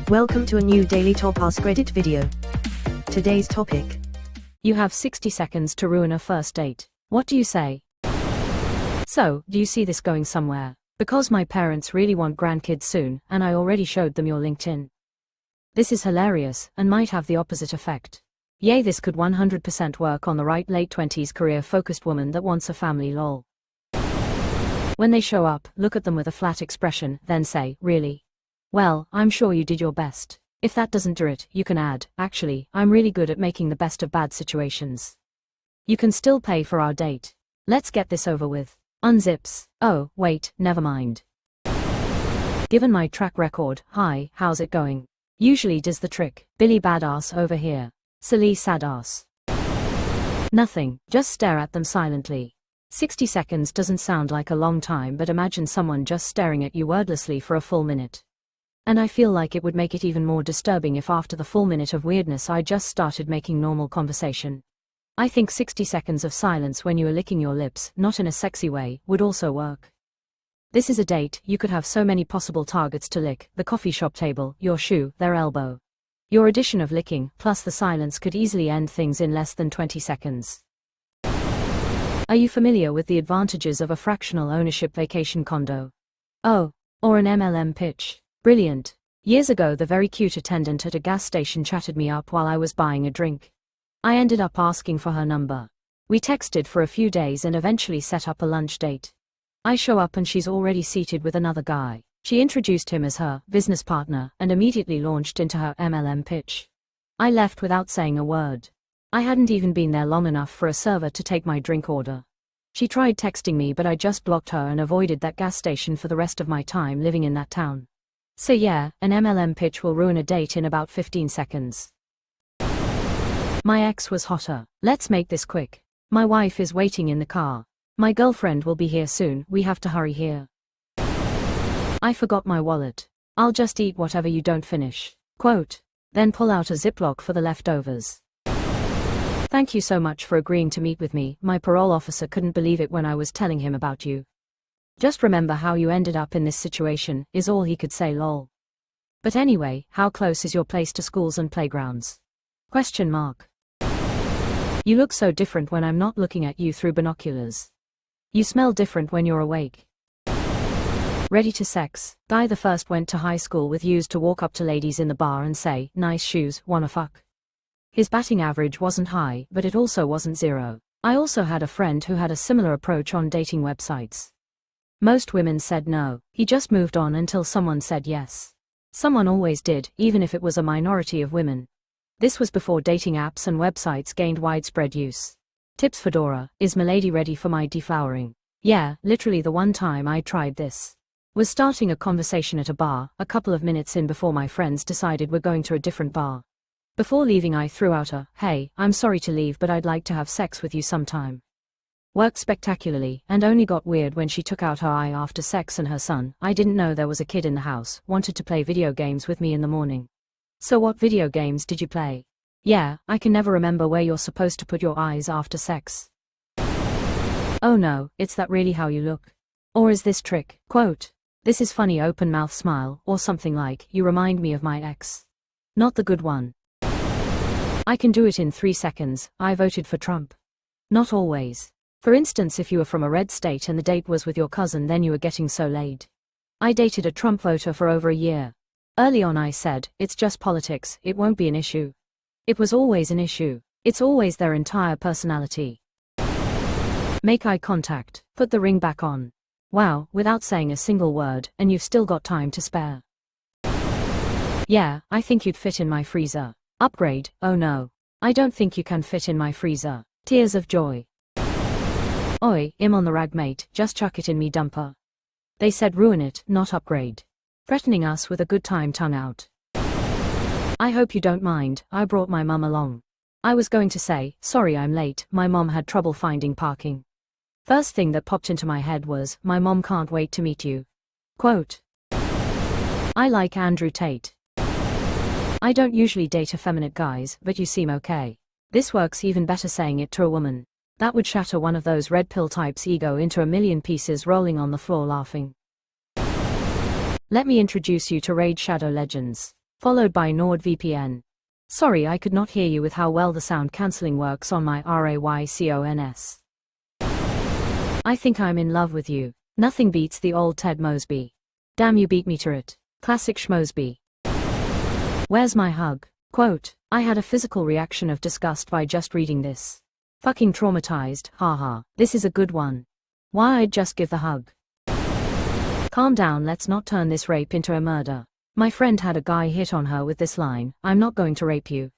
Welcome to a new daily top Askreddit video. Today's topic. You have 60 seconds to ruin a first date. What do you say? So, do you see this going somewhere? Because my parents really want grandkids soon, and I already showed them your LinkedIn. This is hilarious, and might have the opposite effect. Yay, this could 100% work on the right late 20s career-focused woman that wants a family lol. When they show up, look at them with a flat expression, then say, really? Well, I'm sure you did your best. If that doesn't do it, you can add, actually, I'm really good at making the best of bad situations. You can still pay for our date. Let's get this over with. Unzips. Oh, wait, never mind. Given my track record, hi, how's it going? Usually does the trick. Billy badass over here. Silly sad ass. Nothing, just stare at them silently. 60 seconds doesn't sound like a long time, but imagine someone just staring at you wordlessly for a full minute. And I feel like it would make it even more disturbing if after the full minute of weirdness I just started making normal conversation. I think 60 seconds of silence when you are licking your lips, not in a sexy way, would also work. This is a date, you could have so many possible targets to lick: the coffee shop table, your shoe, their elbow. Your addition of licking, plus the silence, could easily end things in less than 20 seconds. Are you familiar with the advantages of a fractional ownership vacation condo? Oh, or an MLM pitch. Brilliant. Years ago, the very cute attendant at a gas station chatted me up while I was buying a drink. I ended up asking for her number. We texted for a few days and eventually set up a lunch date. I show up and she's already seated with another guy. She introduced him as her business partner and immediately launched into her MLM pitch. I left without saying a word. I hadn't even been there long enough for a server to take my drink order. She tried texting me, but I just blocked her and avoided that gas station for the rest of my time living in that town. So yeah, an MLM pitch will ruin a date in about 15 seconds. My ex was hotter. Let's make this quick. My wife is waiting in the car. My girlfriend will be here soon, we have to hurry here. I forgot my wallet. I'll just eat whatever you don't finish. Quote. Then pull out a Ziploc for the leftovers. Thank you so much for agreeing to meet with me. My parole officer couldn't believe it when I was telling him about you. Just remember how you ended up in this situation, is all he could say, lol. But anyway, how close is your place to schools and playgrounds? Question mark. You look so different when I'm not looking at you through binoculars. You smell different when you're awake. Ready to sex. Guy the first went to high school with, used to walk up to ladies in the bar and say, nice shoes, wanna fuck? His batting average wasn't high, but it also wasn't zero. I also had a friend who had a similar approach on dating websites. Most women said no. He just moved on until someone said yes. Someone always did, even if it was a minority of women. This was before dating apps and websites gained widespread use. Tips for Dora. Is Milady ready for my deflowering? Yeah, literally the one time I tried this. Was starting a conversation at a bar, a couple of minutes in before my friends decided we're going to a different bar. Before leaving I threw out a, hey, I'm sorry to leave but I'd like to have sex with you sometime. Worked spectacularly, and only got weird when she took out her eye after sex and her son, I didn't know there was a kid in the house, wanted to play video games with me in the morning. So what video games did you play? Yeah, I can never remember where you're supposed to put your eyes after sex. Oh no, it's that really how you look? Or is this trick? Quote. This is funny, open mouth smile, or something like, you remind me of my ex. Not the good one. I can do it in 3 seconds, I voted for Trump. Not always. For instance, if you were from a red state and the date was with your cousin, then you were getting so laid. I dated a Trump voter for over a year. Early on I said, it's just politics, it won't be an issue. It was always an issue. It's always their entire personality. Make eye contact, put the ring back on. Wow, without saying a single word, and you've still got time to spare. Yeah, I think you'd fit in my freezer. Upgrade. Oh no. I don't think you can fit in my freezer. Tears of joy. Oi, I'm on the rag mate, just chuck it in me dumper. They said ruin it, not upgrade. Threatening us with a good time tongue out. I hope you don't mind, I brought my mum along. I was going to say, sorry I'm late, my mom had trouble finding parking. First thing that popped into my head was, my mom can't wait to meet you. Quote. I like Andrew Tate. I don't usually date effeminate guys, but you seem okay. This works even better saying it to a woman. That would shatter one of those red pill types' ego into a million pieces, rolling on the floor laughing. Let me introduce you to Raid Shadow Legends. followed by NordVPN. Sorry I could not hear you with how well the sound cancelling works on my RAYCONS. I think I'm in love with you. Nothing beats the old Ted Mosby. Damn, you beat me to it. Classic Schmosby. Where's my hug? Quote, I had a physical reaction of disgust by just reading this. Fucking traumatized, haha. This is a good one. Why, I'd just give the hug. Calm down, let's not turn this rape into a murder. My friend had a guy hit on her with this line, I'm not going to rape you.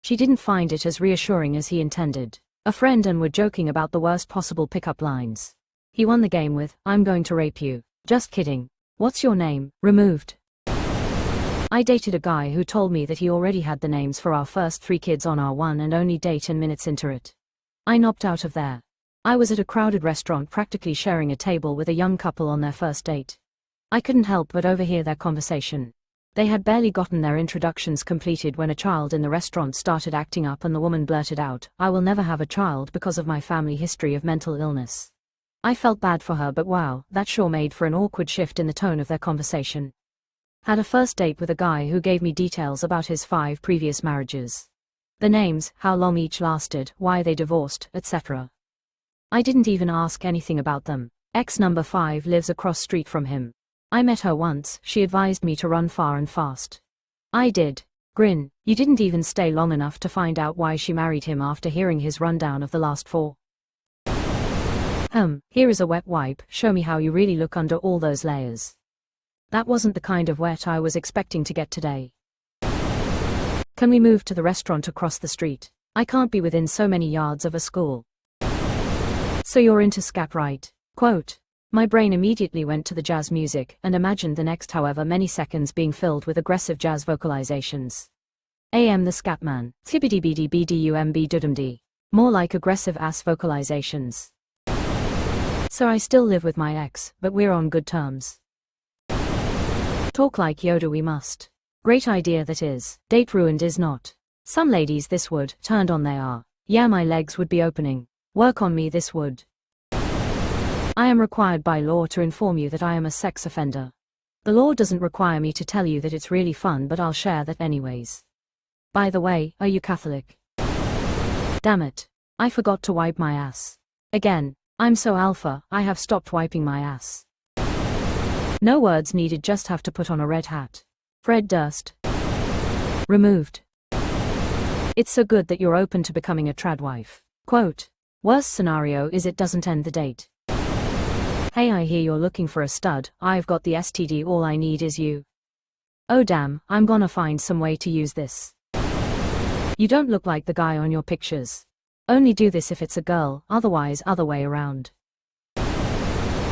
She didn't find it as reassuring as he intended. A friend and were joking about the worst possible pickup lines. He won the game with, I'm going to rape you. Just kidding. What's your name? Removed. I dated a guy who told me that he already had the names for our first 3 kids on our one and only date, and minutes into it, I knocked out of there. I was at a crowded restaurant practically sharing a table with a young couple on their first date. I couldn't help but overhear their conversation. They had barely gotten their introductions completed when a child in the restaurant started acting up and the woman blurted out, I will never have a child because of my family history of mental illness. I felt bad for her, but wow, that sure made for an awkward shift in the tone of their conversation. Had a first date with a guy who gave me details about his 5 previous marriages. The names, how long each lasted, why they divorced, etc. I didn't even ask anything about them. Ex number 5 lives across street from him. I met her once, she advised me to run far and fast. I did. Grin, you didn't even stay long enough to find out why she married him after hearing his rundown of the last 4. Here is a wet wipe, show me how you really look under all those layers. That wasn't the kind of wet I was expecting to get today. Can we move to the restaurant across the street? I can't be within so many yards of a school. So you're into scat, right? Quote. My brain immediately went to the jazz music and imagined the next however many seconds being filled with aggressive jazz vocalizations. AM the scat man, tibbidi-bidi-bdumd. More like aggressive ass vocalizations. So I still live with my ex, but we're on good terms. Talk like Yoda we must. Great idea that is. Date ruined is not. Some ladies this would, turned on they are. Yeah, my legs would be opening. Work on me this would. I am required by law to inform you that I am a sex offender. The law doesn't require me to tell you that it's really fun, but I'll share that anyways. By the way, are you Catholic? Damn it. I forgot to wipe my ass. Again. I'm so alpha, I have stopped wiping my ass. No words needed, just have to put on a red hat. Fred Durst. Removed. It's so good that you're open to becoming a trad wife. Quote. Worst scenario is it doesn't end the date. Hey, I hear you're looking for a stud, I've got the STD, all I need is you. Oh damn, I'm gonna find some way to use this. You don't look like the guy on your pictures. Only do this if it's a girl, otherwise other way around.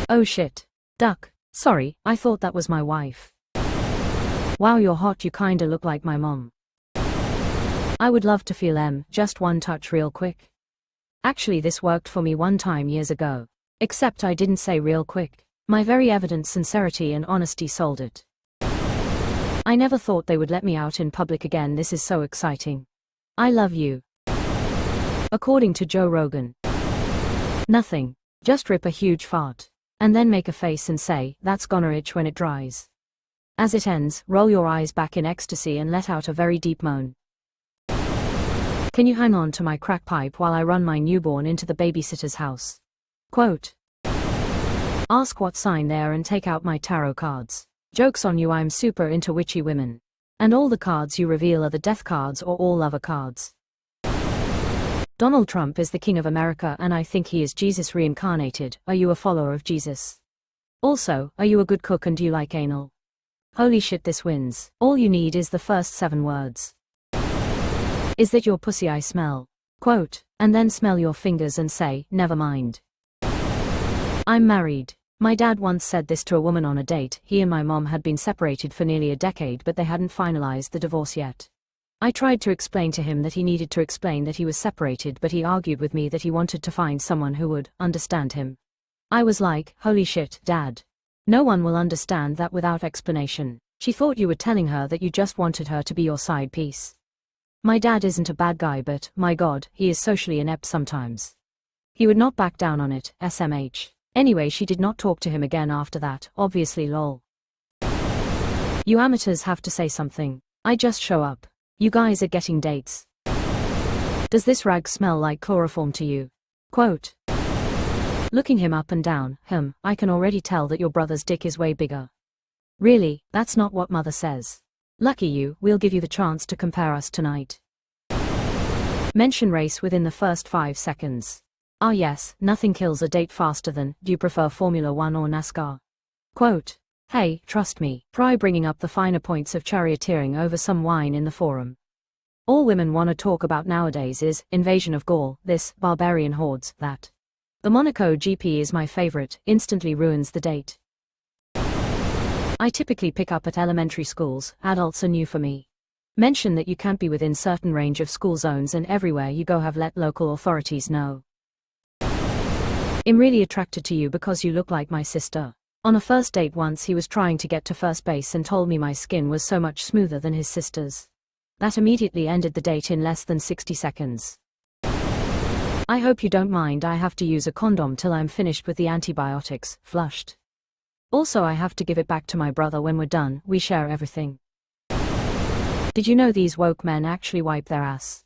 Oh shit. Duck. Sorry, I thought that was my wife. Wow, you're hot, you kinda look like my mom. I would love to feel just one touch real quick. Actually this worked for me one time years ago. Except I didn't say real quick. My very evident sincerity and honesty sold it. I never thought they would let me out in public again, this is so exciting. I love you. According to Joe Rogan. Nothing. Just rip a huge fart. And then make a face and say, that's gonna itch when it dries. As it ends, roll your eyes back in ecstasy and let out a very deep moan. Can you hang on to my crack pipe while I run my newborn into the babysitter's house? Quote. Ask what sign they are and take out my tarot cards. Joke's on you, I'm super into witchy women. And all the cards you reveal are the death cards or all other cards. Donald Trump is the king of America and I think he is Jesus reincarnated. Are you a follower of Jesus? Also, are you a good cook and do you like anal? Holy shit, this wins. All you need is the first 7 words. Is that your pussy I smell? Quote. And then smell your fingers and say, never mind. I'm married. My dad once said this to a woman on a date. He and my mom had been separated for nearly a decade but they hadn't finalized the divorce yet. I tried to explain to him that he needed to explain that he was separated, but he argued with me that he wanted to find someone who would understand him. I was like, holy shit, Dad. No one will understand that without explanation. She thought you were telling her that you just wanted her to be your side piece. My dad isn't a bad guy, but, my god, he is socially inept sometimes. He would not back down on it, SMH. Anyway, she did not talk to him again after that, obviously lol. You amateurs have to say something. I just show up. You guys are getting dates. Does this rag smell like chloroform to you? Quote. Looking him up and down, I can already tell that your brother's dick is way bigger. Really, that's not what mother says. Lucky you, we'll give you the chance to compare us tonight. Mention race within the first 5 seconds. Ah yes, nothing kills a date faster than, do you prefer Formula 1 or NASCAR? Quote. Hey, trust me, try bringing up the finer points of charioteering over some wine in the forum. All women want to talk about nowadays is, invasion of Gaul, this, barbarian hordes, that. The Monaco GP is my favorite, instantly ruins the date. I typically pick up at elementary schools, adults are new for me. Mention that you can't be within certain range of school zones and everywhere you go have let local authorities know. I'm really attracted to you because you look like my sister. On a first date once he was trying to get to first base and told me my skin was so much smoother than his sister's. That immediately ended the date in less than 60 seconds. I hope you don't mind, I have to use a condom till I'm finished with the antibiotics, flushed. Also I have to give it back to my brother when we're done, we share everything. Did you know these woke men actually wipe their ass?